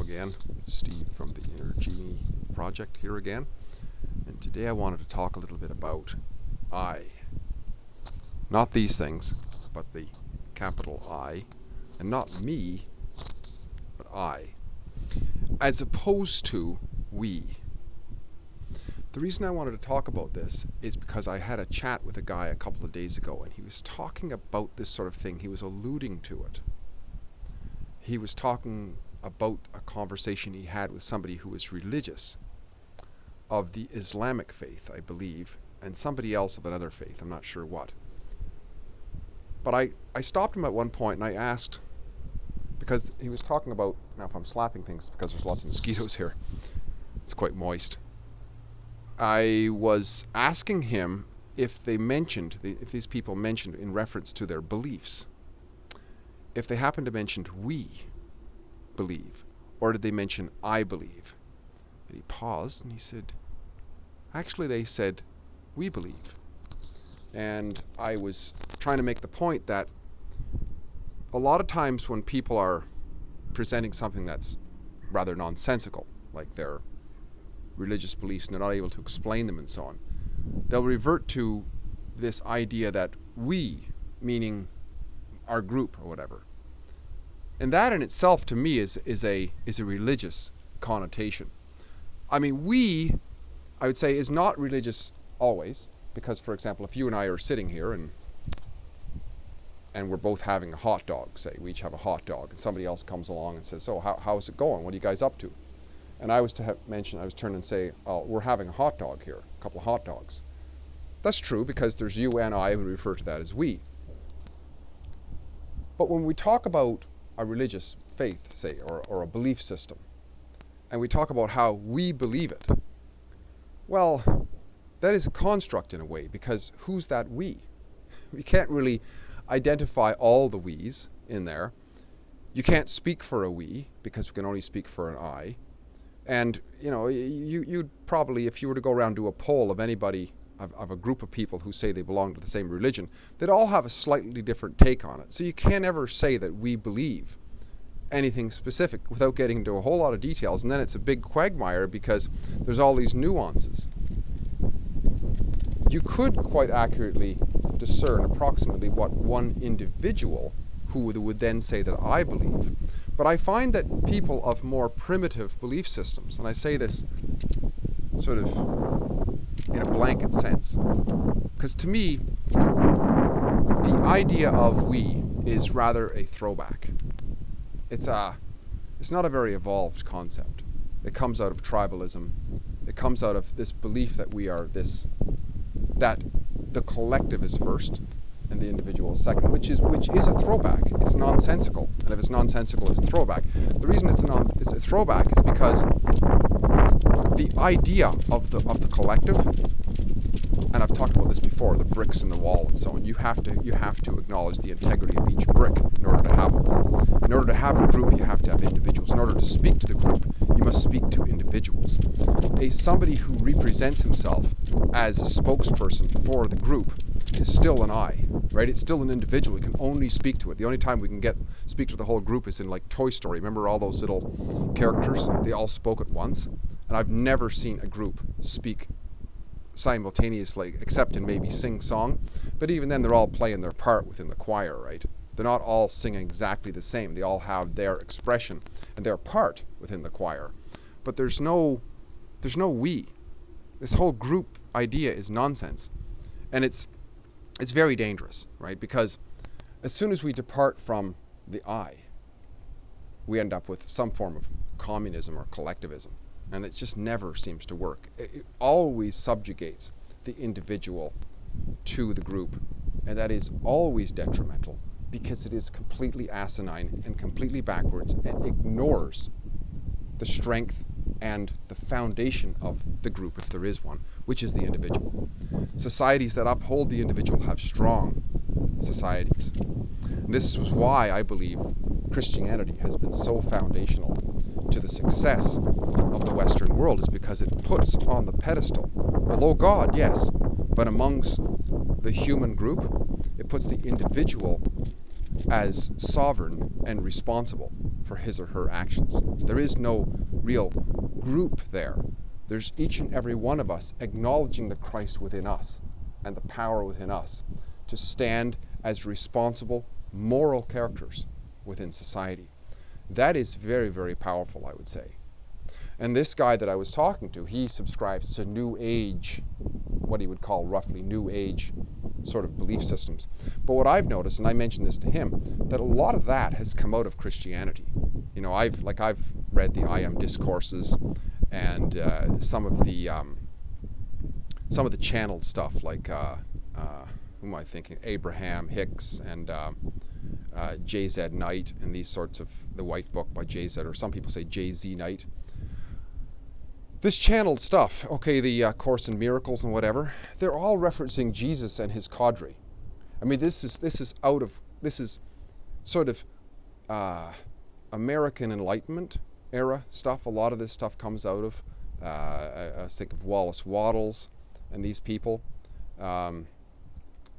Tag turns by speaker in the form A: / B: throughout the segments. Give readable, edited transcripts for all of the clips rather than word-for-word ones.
A: again. Steve from the Inner Genie project here again. And today I wanted to talk a little bit about I. Not these things, but the capital I. And not me, but I. As opposed to we. The reason I wanted to talk about this is because I had a chat with a guy a couple of days ago, and he was talking about this sort of thing. He was alluding to it. He was talking about a conversation he had with somebody who was religious of the Islamic faith, I believe, and somebody else of another faith, I'm not sure what. But I stopped him at one point and I asked, because he was talking about, now if I'm slapping things because there's lots of mosquitoes here, it's quite moist. I was asking him if if these people mentioned in reference to their beliefs, if they happened to mention we believe, or did they mention I believe? And he paused and he said, actually they said we believe. And I was trying to make the point that a lot of times when people are presenting something that's rather nonsensical, like their religious beliefs, and they're not able to explain them and so on, they'll revert to this idea that we, meaning our group or whatever. And that in itself to me is a religious connotation. I mean, we, I would say, is not religious always, because for example, if you and I are sitting here and we're both having a hot dog, say, we each have a hot dog, and somebody else comes along and says, so how's it going? What are you guys up to? And I was to mention, I was turn and say, oh, we're having a hot dog here, a couple of hot dogs. That's true because there's you and I, and we refer to that as we. But when we talk about a religious faith, say, or a belief system, and we talk about how we believe it, well, that is a construct in a way, because who's that we? We can't really identify all the we's in there. You can't speak for a we, because we can only speak for an I. And, you know, you'd probably, if you were to go around and do a poll of anybody, of a group of people who say they belong to the same religion, they'd all have a slightly different take on it. So you can't ever say that we believe anything specific without getting into a whole lot of details. And then it's a big quagmire because there's all these nuances. You could quite accurately discern approximately what one individual who would then say that I believe. But I find that people of more primitive belief systems, and I say this sort of in a blanket sense, because to me, the idea of we is rather a throwback. It's not a very evolved concept. It comes out of tribalism. It comes out of this belief that we are that the collective is first and the individual is second, which is a throwback. It's nonsensical, and if it's nonsensical, it's a throwback. The reason it's a throwback is because the idea of the collective, and I've talked about this before, the bricks in the wall and so on. You have to acknowledge the integrity of each brick in order to have a wall. In order to have a group, you have to have individuals. In order to speak to the group, you must speak to individuals. Somebody who represents himself as a spokesperson for the group is still an I, right? It's still an individual. He can only speak to it. The only time we can speak to the whole group is in like Toy Story. Remember all those little characters? They all spoke at once. And I've never seen a group speak simultaneously, except in maybe sing-song. But even then, they're all playing their part within the choir, right? They're not all singing exactly the same. They all have their expression and their part within the choir. But there's no we. This whole group idea is nonsense. And it's very dangerous, right? Because as soon as we depart from the I, we end up with some form of communism or collectivism. And it just never seems to work. It always subjugates the individual to the group. And that is always detrimental because it is completely asinine and completely backwards and ignores the strength and the foundation of the group, if there is one, which is the individual. Societies that uphold the individual have strong societies. And this is why I believe Christianity has been so foundational to the success of the Western world, is because it puts on the pedestal, below God, yes, but amongst the human group, it puts the individual as sovereign and responsible for his or her actions. There is no real group there. There's each and every one of us acknowledging the Christ within us and the power within us to stand as responsible, moral characters within society. That is very, very powerful, I would say. And this guy that I was talking to, he subscribes to New Age, what he would call roughly New Age sort of belief systems. But what I've noticed, and I mentioned this to him, that a lot of that has come out of Christianity. You know, I've read the I Am discourses and some of the channeled stuff, like who am I thinking? Abraham Hicks and J.Z. Knight, and these sorts of, the White Book by J.Z., or some people say J.Z. Knight. This channeled stuff, okay, the Course in Miracles and whatever, they're all referencing Jesus and his cadre. I mean, this is sort of American Enlightenment era stuff. A lot of this stuff comes out of, I think of Wallace Wattles and these people.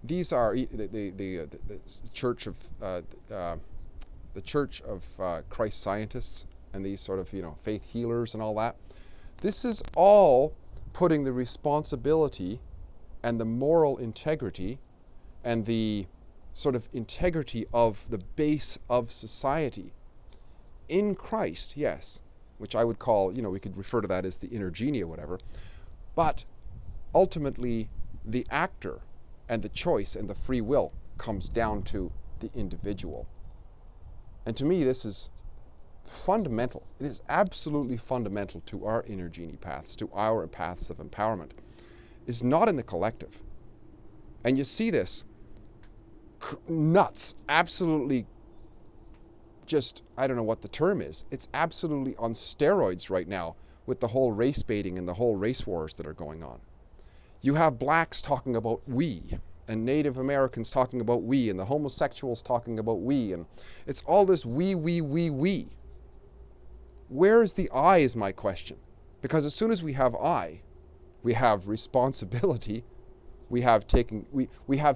A: These are the Church of the Church of Christ Scientists and these sort of, you know, faith healers and all that. This is all putting the responsibility and the moral integrity and the sort of integrity of the base of society in Christ, yes, which I would call, you know, we could refer to that as the inner genie or whatever, but ultimately the actor and the choice and the free will comes down to the individual. And to me, this is fundamental. It is absolutely fundamental to our inner genie paths, to our paths of empowerment. Is not in the collective. And you see this nuts, absolutely just, I don't know what the term is. It's absolutely on steroids right now with the whole race baiting and the whole race wars that are going on. You have blacks talking about we, and Native Americans talking about we, and the homosexuals talking about we, and it's all this we. Where is the I is my question. Because as soon as we have I, we have responsibility, we have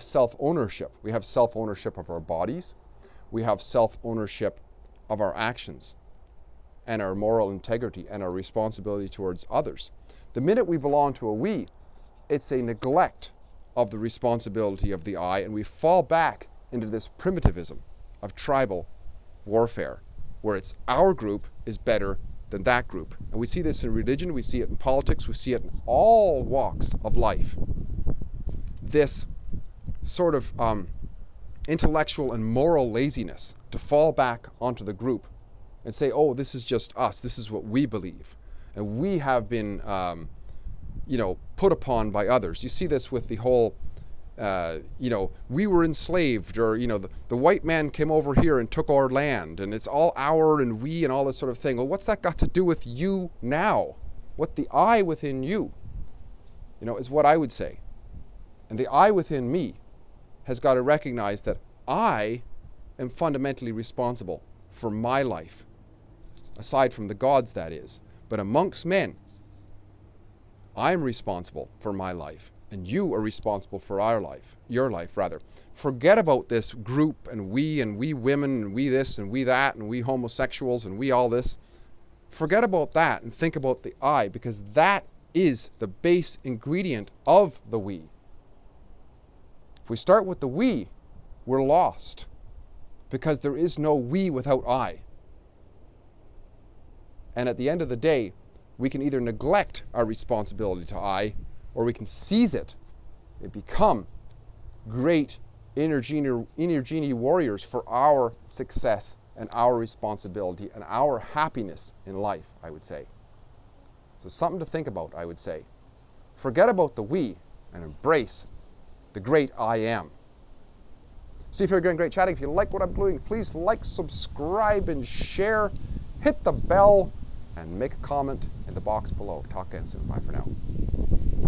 A: self-ownership. We have self-ownership of our bodies, we have self-ownership of our actions and our moral integrity and our responsibility towards others. The minute we belong to a we, it's a neglect of the responsibility of the I, and we fall back into this primitivism of tribal warfare, where it's our group is better than that group. And we see this in religion, we see it in politics, we see it in all walks of life. This sort of intellectual and moral laziness to fall back onto the group and say, oh, this is just us, this is what we believe. And we have been, put upon by others. You see this with the whole, we were enslaved, or, the white man came over here and took our land, and it's all our and we and all this sort of thing. Well, what's that got to do with you now? What the I within you, is what I would say. And the I within me has got to recognize that I am fundamentally responsible for my life, aside from the gods, that is. But amongst men, I'm responsible for my life, and you are responsible for your life rather. Forget about this group and we women and we this and we that and we homosexuals and we all this. Forget about that and think about the I, because that is the base ingredient of the we. If we start with the we, we're lost, because there is no we without I. And at the end of the day, we can either neglect our responsibility to I, or we can seize it and become great inner genie warriors for our success and our responsibility and our happiness in life, I would say. So something to think about, I would say. Forget about the we and embrace the great I am. See if you're doing great chatting. If you like what I'm doing, please like, subscribe, and share. Hit the bell and make a comment in the box below. Talk again soon. Bye for now.